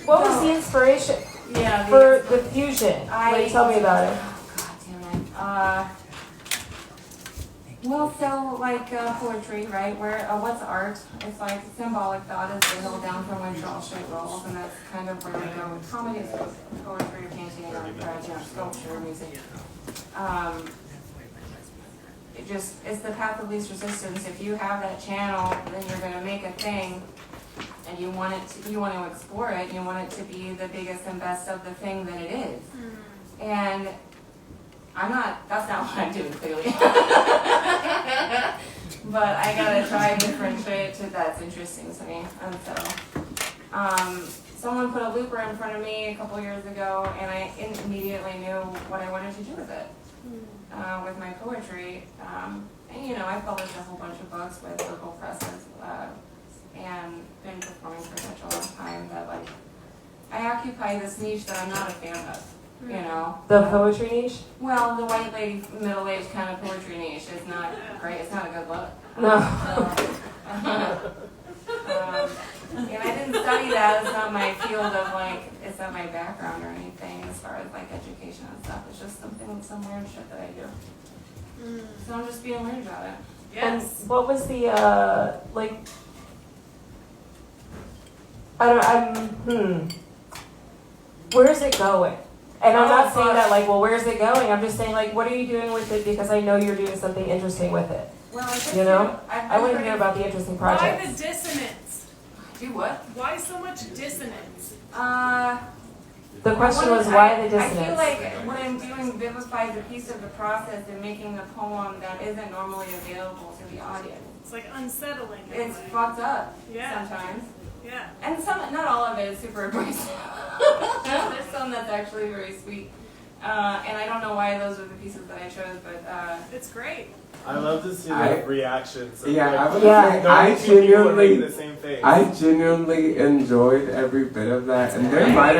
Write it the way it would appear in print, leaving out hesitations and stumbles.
What was the inspiration for the fusion? Tell me about it. God damn it. Well, so like poetry, right? Where what's art? It's like symbolic thought is the hill down from which all shit rolls, and that's kind of where we go with comedy, so poetry, painting, or sculpture, music. It's the path of least resistance. If you have that channel, then you're going to make a thing, and you want to explore it, and you want it to be the biggest and best of the thing that it is. And that's not what I'm doing, clearly. But I gotta try different shit that's interesting to me. And so, someone put a looper in front of me a couple years ago, and I immediately knew what I wanted to do with it. With my poetry. And I published a whole bunch of books with local presses, and been performing for such a long time that I occupy this niche that I'm not a fan of. The poetry niche? Well, the white lady, middle-aged kind of poetry niche is not great. It's not a good look. No. And I didn't study that. It's not my field of it's not my background or anything as far as education and stuff. It's just some weird shit that I do. So I'm just being weird about it. Yes. And what was the where's it going? And I'm not saying that where's it going? I'm just saying what are you doing with it? Because I know you're doing something interesting with it. Well, I want to hear about the interesting projects. Why the dissonance? Do what? Why so much dissonance? The question was why the dissonance? I feel like what I'm doing vivifies a piece of the process and making the poem that isn't normally available to the audience. It's unsettling. It's fucked up sometimes. Yeah. And not all of it is super abrasive. There's some that's actually very sweet. And I don't know why those are the pieces that I chose, but it's great. I love to see the reactions. I genuinely the same thing. I genuinely enjoyed every bit of that, and there might have